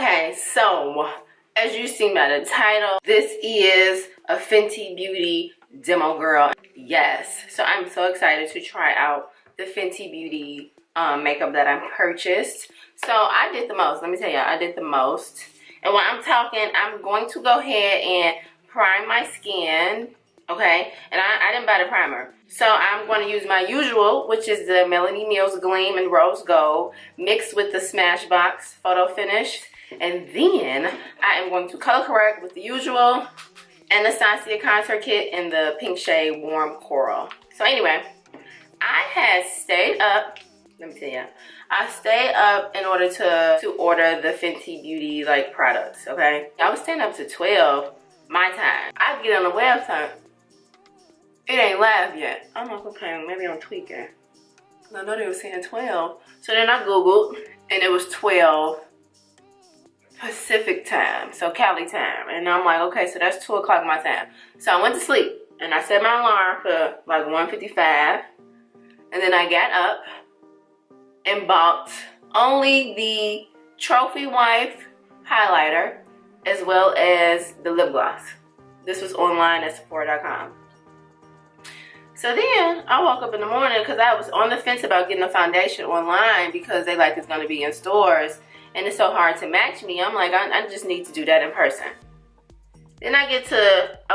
Okay, so as you seen by the title, this is a Fenty Beauty demo girl. Yes, so I'm so excited to try out the Fenty Beauty makeup that I purchased. So I did the most. Let me tell y'all, I did the most. And while I'm talking, I'm going to go ahead and prime my skin. Okay, and I didn't buy the primer. So I'm going to use my usual, which is the Melanie Mills Gleam in Rose Gold, mixed with the Smashbox Photo Finish. And then I am going to color correct with the usual Anastasia Contour Kit in the pink shade Warm Coral. So anyway, I had stayed up. Let me tell you, I stayed up in order to order the Fenty Beauty like products. Okay, I was staying up to 12 my time. I get on the website. It ain't live yet. I'm like, okay, maybe I'm tweaking. I know they were saying 12. So then I Googled, and it was 12 Pacific time, so Cali time. And I'm like, okay, so that's 2 o'clock my time. So I went to sleep, and I set my alarm for like 1:55. And then I got up and bought only the Trophy Wife highlighter, as well as the lip gloss. This was online at Sephora.com. So then I woke up in the morning because I was on the fence about getting a foundation online because they like it's going to be in stores and it's so hard to match me. I'm like, I just need to do that in person. Then I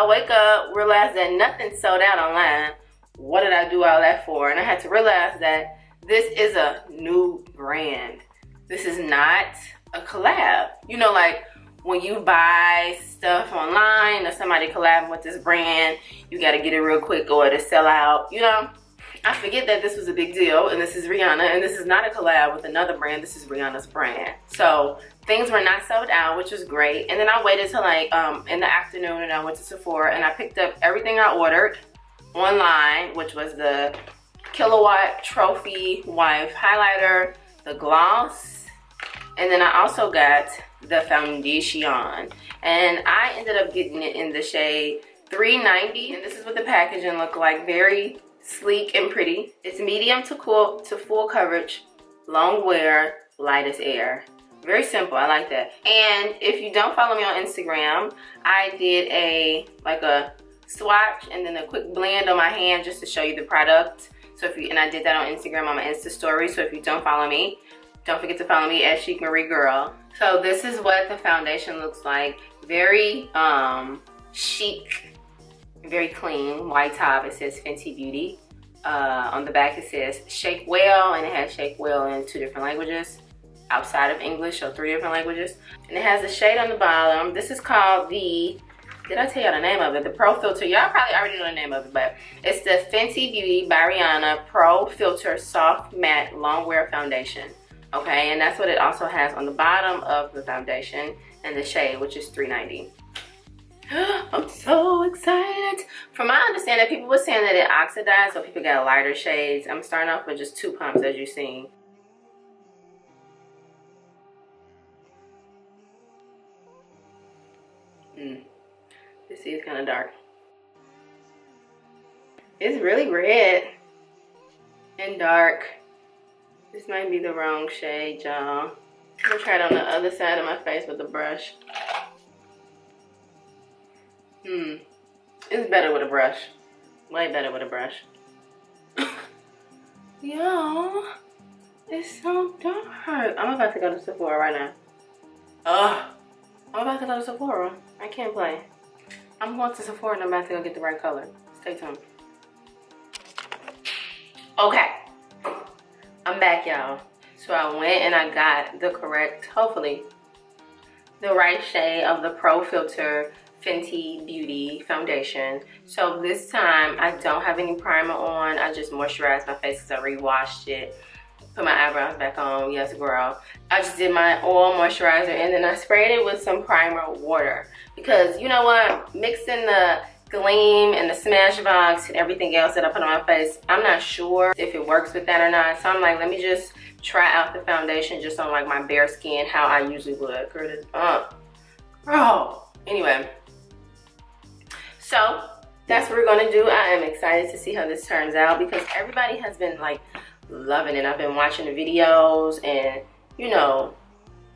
wake up, realize that nothing's sold out online. What did I do all that for? And I had to realize that this is a new brand. This is not a collab. You know, like when you buy stuff online or somebody collabing with this brand, you got to get it real quick or it'll sell out, you know? I forget that this was a big deal, and this is Rihanna, and this is not a collab with another brand. This is Rihanna's brand. So things were not sold out, which was great. And then I waited till like in the afternoon, and I went to Sephora, and I picked up everything I ordered online, which was the KILLAWATT Trophy Wife highlighter, the gloss, and then I also got the foundation, and I ended up getting it in the shade 390, and this is what the packaging looked like. Very sleek and pretty. It's medium to full coverage, long wear, light as air. Very simple. I like that. And if you don't follow me on Instagram, I did a swatch and then a quick blend on my hand just to show you the product. So and I did that on Instagram on my Insta story. So if you don't follow me, don't forget to follow me at Chicmarie Girl. So this is what the foundation looks like. Very chic, very clean. White top, it says Fenty Beauty. On the back it says Shake Well, and it has Shake Well in 2 different languages outside of English, so 3 different languages. And it has a shade on the bottom. This is called the, did I tell y'all the name of it? The Pro Filter. Y'all probably already know the name of it, but it's the Fenty Beauty by Rihanna Pro Filter Soft Matte Longwear Foundation. Okay, and that's what it also has on the bottom of the foundation, and the shade, which is 390. I'm so excited. From my understanding, people were saying that it oxidized, so people got lighter shades. I'm starting off with just 2 pumps, as you've seen. This is kind of dark. It's really red and dark. This might be the wrong shade, y'all. I'm gonna try it on the other side of my face with the brush. It's better with a brush. Way better with a brush. Yo, it's so dark. I'm about to go to Sephora right now. I'm about to go to Sephora. I can't play. I'm going to Sephora and I'm about to go get the right color. Stay tuned. Okay. I'm back, y'all. So I went and I got the correct, hopefully, the right shade of the Pro Filter Fenty Beauty foundation. So this time I don't have any primer on. I just moisturized my face because I re-washed it. Put my eyebrows back on. Yes, girl. I just did my oil moisturizer and then I sprayed it with some primer water. Because you know what? Mixing the Gleam and the Smashbox and everything else that I put on my face, I'm not sure if it works with that or not. So I'm like, let me just try out the foundation just on like my bare skin, how I usually would. Girl. Anyway. So that's what we're gonna do. I am excited to see how this turns out because everybody has been like loving it. I've been watching the videos and you know,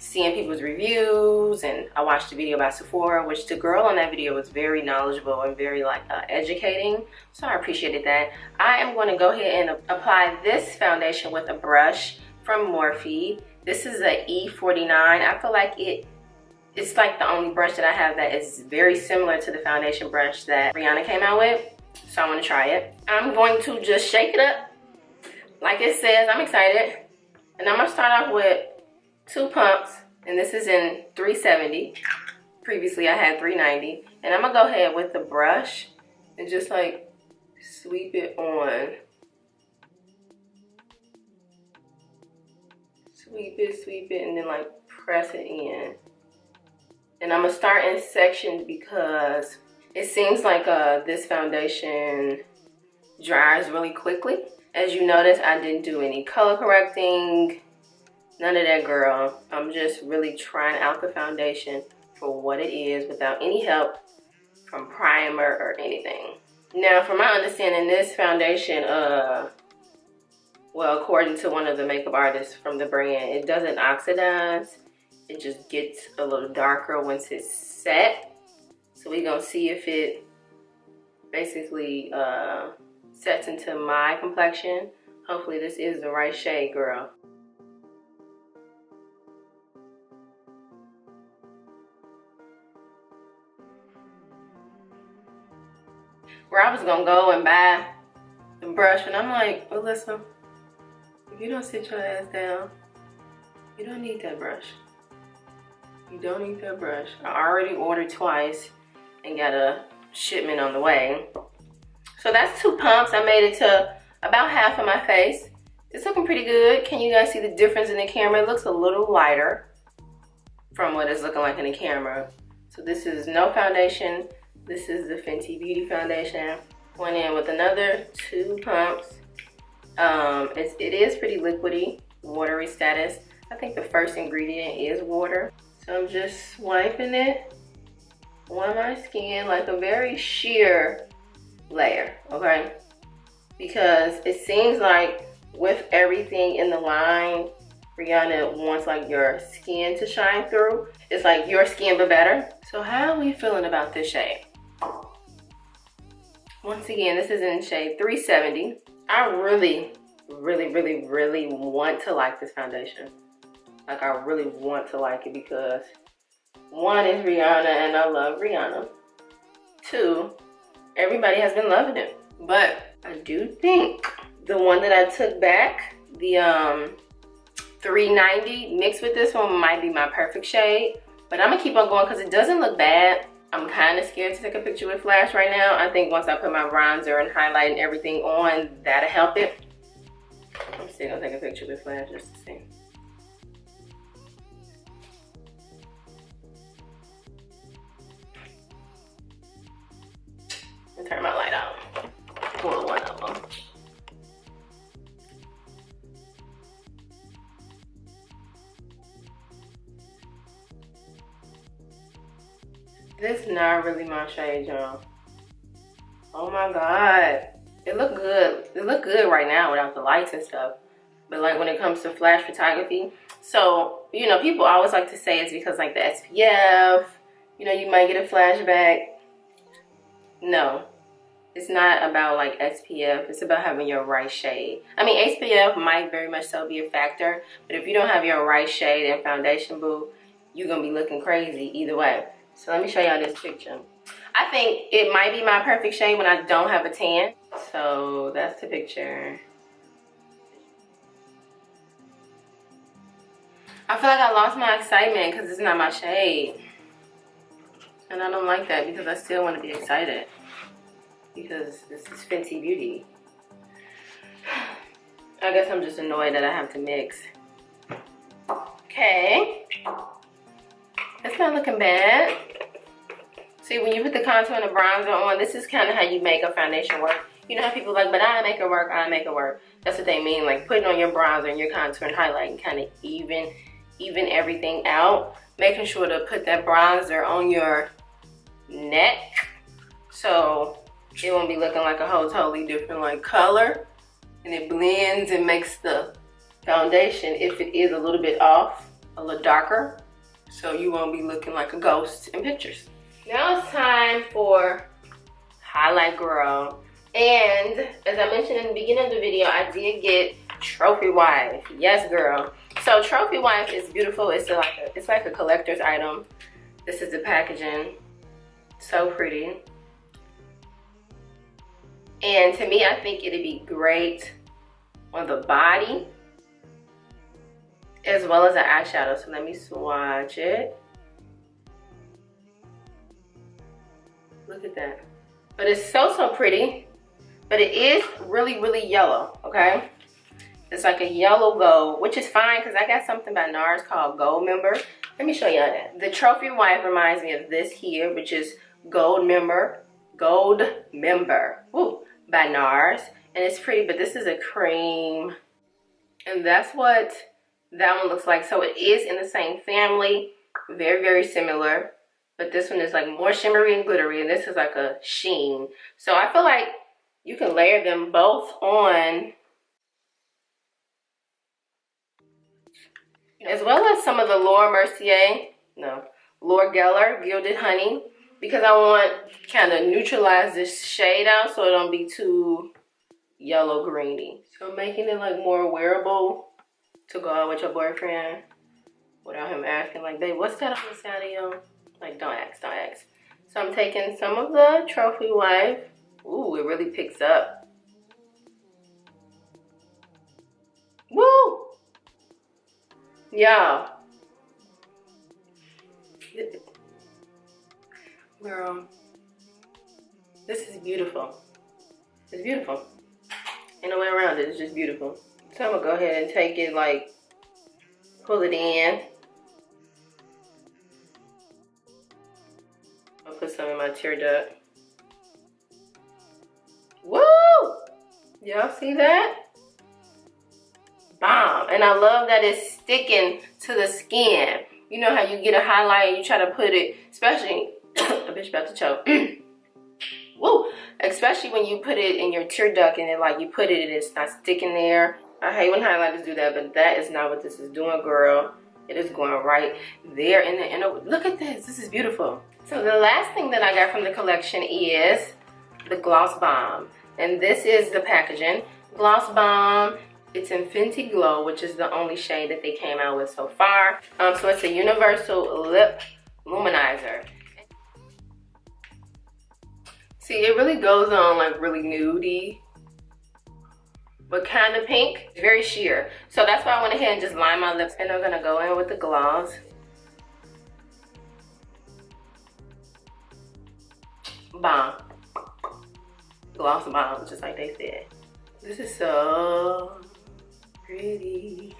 seeing people's reviews, and I watched a video by Sephora, which the girl on that video was very knowledgeable and very like educating, so I appreciated that. I am going to go ahead and apply this foundation with a brush from Morphe. This is a E49. I feel like it's like the only brush that I have that is very similar to the foundation brush that Rihanna came out with, so I want to try it. I'm going to just shake it up like it says. I'm excited, and I'm going to start off with 2 pumps, and this is in 370. Previously I had 390, and I'm gonna go ahead with the brush and just like sweep it on. Sweep it, and then like press it in. And I'm gonna start in sections because it seems like this foundation dries really quickly. As you notice, I didn't do any color correcting. None of that, girl. I'm just really trying out the foundation for what it is without any help from primer or anything. Now, from my understanding, this foundation, well, according to one of the makeup artists from the brand, it doesn't oxidize. It just gets a little darker once it's set. So we're gonna see if it basically sets into my complexion. Hopefully this is the right shade, girl. Where I was gonna go and buy the brush, and I'm like, Alyssa, if you don't sit your ass down, you don't need that brush. You don't need that brush. I already ordered twice and got a shipment on the way. So that's 2 pumps. I made it to about half of my face. It's looking pretty good. Can you guys see the difference in the camera? It looks a little lighter from what it's looking like in the camera. So this is no foundation. This is the Fenty Beauty foundation. Went in with another 2 pumps. It is pretty liquidy, watery status. I think the first ingredient is water. So I'm just wiping it on my skin like a very sheer layer, okay? Because it seems like with everything in the line, Rihanna wants like your skin to shine through. It's like your skin but better. So how are we feeling about this shade? Once again, this is in shade 370. I really want to like this foundation. Like, I really want to like it because 1 is Rihanna and I love Rihanna. 2, everybody has been loving it. But I do think the one that I took back, the 390 mixed with this one, might be my perfect shade. But I'm gonna keep on going because it doesn't look bad. I'm kind of scared to take a picture with flash right now. I think once I put my bronzer and highlight and everything on, that'll help it. I'm still gonna take a picture with flash just to see. I'll turn my light out. Pull one of them. This is not really my shade, y'all. Oh my God. It looked good. It looked good right now without the lights and stuff. But like when it comes to flash photography, so, you know, people always like to say it's because like the SPF, you know, you might get a flashback. No, it's not about like SPF. It's about having your right shade. I mean, SPF might very much so be a factor, but if you don't have your right shade and foundation, boo, you're gonna be looking crazy either way. So let me show y'all this picture. I think it might be my perfect shade when I don't have a tan. So that's the picture. I feel like I lost my excitement because it's not my shade. And I don't like that because I still want to be excited. Because this is Fenty Beauty. I guess I'm just annoyed that I have to mix. Okay. It's not looking bad. See, when you put the contour and the bronzer on, this is kind of how you make a foundation work. You know how people are like, but I make it work, I make it work. That's what they mean, like putting on your bronzer and your contour and highlight and kind of even everything out. Making sure to put that bronzer on your neck so it won't be looking like a whole totally different like color. And it blends and makes the foundation, if it is a little bit off, a little darker, so you won't be looking like a ghost in pictures. Now it's time for Highlight Girl. And as I mentioned in the beginning of the video, I did get Trophy Wife. Yes, girl. So Trophy Wife is beautiful. It's like a collector's item. This is the packaging. So pretty. And to me, I think it'd be great on the body as well as an eyeshadow. So let me swatch it. Look at that. But it's so pretty. But it is really yellow, okay? It's like a yellow gold, which is fine because I got something by NARS called Gold Member. Let me show y'all that. The Trophy Wife reminds me of this here, which is Gold Member. Woo, by NARS. And it's pretty, but this is a cream. And that's what that one looks like. So it is in the same family. Very similar. But this one is like more shimmery and glittery. And this is like a sheen. So I feel like you can layer them both on, as well as some of the Laura Geller Gilded Honey, because I want kind of neutralize this shade out so it don't be too yellow greeny. So making it like more wearable to go out with your boyfriend without him asking like, babe, what's that on the side of you? Like, don't ask. So I'm taking some of the Trophy Wife. Ooh, it really picks up. Woo! Y'all. Girl, this is beautiful. It's beautiful. Ain't no way around it. It's just beautiful. So I'm gonna go ahead and take it, like, pull it in. I'll put some in my tear duct. Woo! Y'all see that? Bomb. And I love that it's sticking to the skin. You know how you get a highlight and you try to put it, especially, a bitch about to choke. Woo! Especially when you put it in your tear duct and then like you put it and it's not sticking there. I hate when highlighters do that, but that is not what this is doing, girl. It is going right there in the inner. Look at this. This is beautiful. So the last thing that I got from the collection is the Gloss Bomb. And this is the packaging. Gloss Bomb. It's in Fenty Glow, which is the only shade that they came out with so far. So it's a universal lip luminizer. See, it really goes on like really nudie, but kind of pink. It's very sheer. So that's why I went ahead and just lined my lips. And I'm gonna go in with the gloss. Bomb. Gloss bomb, just like they said. This is so pretty.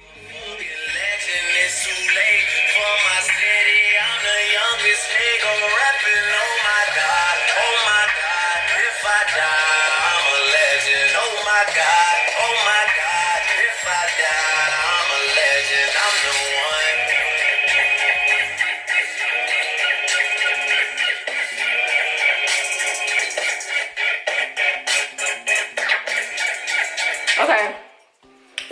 Okay,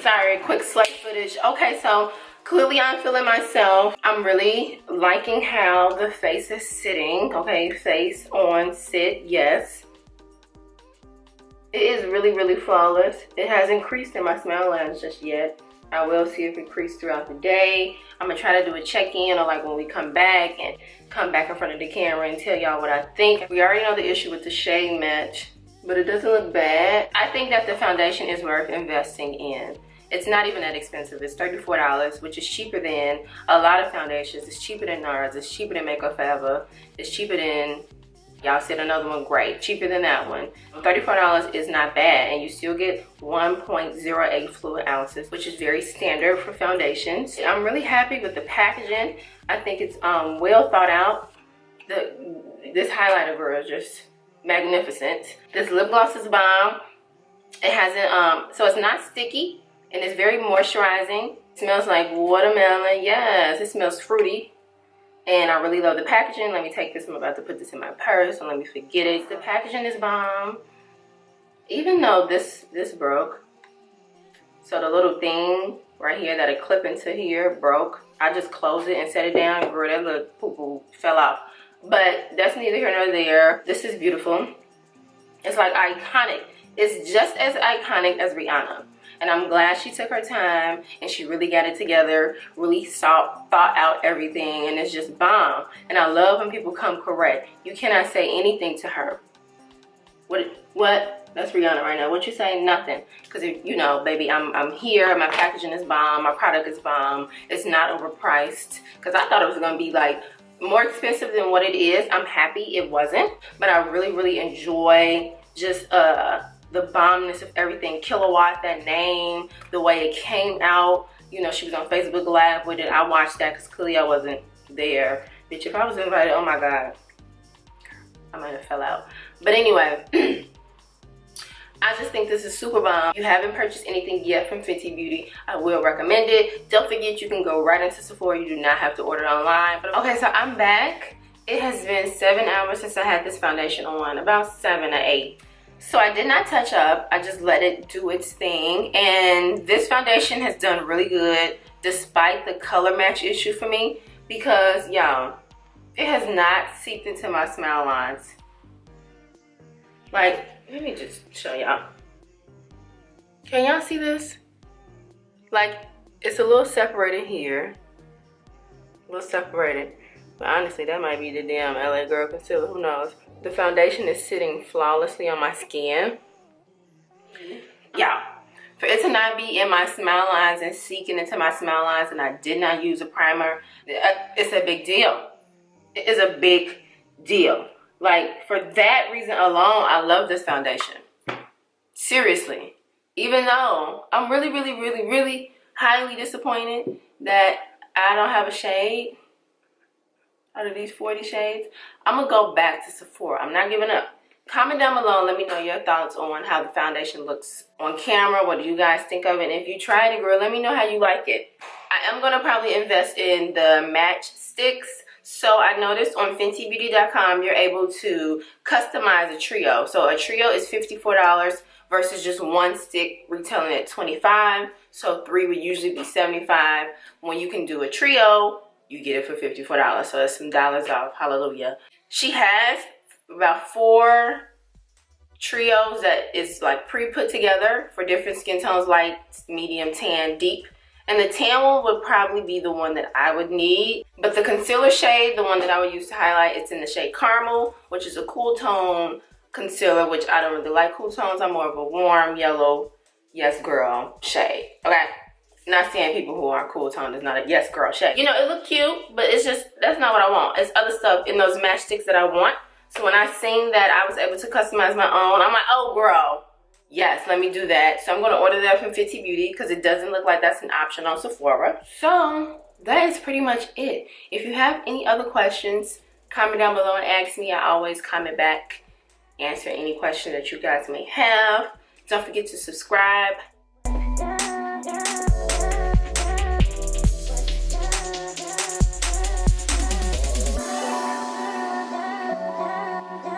sorry, quick slut footage. Okay, so clearly I'm feeling myself. I'm really liking how the face is sitting. Okay, face on, sit, yes. It is really flawless. It hasn't creased in my smile lines just yet. I will see if it creased throughout the day. I'm gonna try to do a check-in or like when we come back and come back in front of the camera and tell y'all what I think. We already know the issue with the shade match, but it doesn't look bad. I think that the foundation is worth investing in. It's not even that expensive. It's $34, which is cheaper than a lot of foundations. It's cheaper than NARS. It's cheaper than Makeup Forever. It's cheaper than, y'all said another one, great. Cheaper than that one. $34 is not bad, and you still get 1.08 fluid ounces, which is very standard for foundations. I'm really happy with the packaging. I think it's well thought out. This highlighter, girl, is just magnificent. This lip gloss is bomb. It hasn't, so it's not sticky. And it's very moisturizing. It smells like watermelon. Yes, it smells fruity. And I really love the packaging. Let me take this. I'm about to put this in my purse. So let me forget it. The packaging is bomb. Even though this broke. So the little thing right here that I clip into here broke. I just closed it and set it down. Girl, that little poo-poo fell off. But that's neither here nor there. This is beautiful. It's like iconic. It's just as iconic as Rihanna. And I'm glad she took her time and she really got it together, really thought out everything, and it's just bomb. And I love when people come correct. You cannot say anything to her. What? That's Rihanna right now. What you saying? Nothing. Because, you know, baby, I'm here. My packaging is bomb. My product is bomb. It's not overpriced. Because I thought it was going to be, like, more expensive than what it is. I'm happy it wasn't. But I really, really enjoy just the bombness of everything. KILLAWATT, that name, the way it came out. You know, she was on Facebook Live with it. I watched that because clearly I wasn't there. Bitch, if I was invited, oh my God, I might have fell out. But anyway, I just think this is super bomb. If you haven't purchased anything yet from Fenty Beauty, I will recommend it. Don't forget, you can go right into Sephora. You do not have to order it online. But okay, so I'm back. It has been 7 hours since I had this foundation on, about 7 or 8. So I did not touch up. I just let it do its thing. And this foundation has done really good despite the color match issue for me. Because, y'all, it has not seeped into my smile lines. Like, let me just show y'all. Can y'all see this? Like, it's a little separated here. A little separated. But honestly, that might be the damn LA Girl concealer. Who knows? The foundation is sitting flawlessly on my skin. Yeah. For it to not be in my smile lines and seeking into my smile lines, and I did not use a primer, it's a big deal. It is a big deal. Like, for that reason alone, I love this foundation. Seriously. Even though I'm really, really, really, really highly disappointed that I don't have a shade out of these 40 shades, I'm gonna go back to Sephora. I'm not giving up. Comment down below and let me know your thoughts on how the foundation looks on camera. What do you guys think of it? And if you tried it, girl, let me know how you like it. I am gonna probably invest in the match sticks. So I noticed on FentyBeauty.com you're able to customize a trio. So a trio is $54 versus just one stick retailing at $25. So 3 would usually be $75. When you can do a trio, you get it for $54. So that's some dollars off. Hallelujah. She has about 4 trios that is like pre-put together for different skin tones, light, medium, tan, deep. And the tan one would probably be the one that I would need. But the concealer shade, the one that I would use to highlight, it's in the shade Caramel, which is a cool tone concealer, which I don't really like cool tones. I'm more of a warm yellow, yes girl shade. Okay? Not saying people who are cool tone is not a yes girl shade. You know, it look cute, but it's just, that's not what I want. It's other stuff in those matchsticks that I want. So when I seen that I was able to customize my own, I'm like, oh girl, yes, let me do that. So I'm going to order that from Fenty Beauty because it doesn't look like that's an option on Sephora. So that is pretty much it. If you have any other questions, comment down below and ask me. I always comment back, answer any question that you guys may have. Don't forget to subscribe,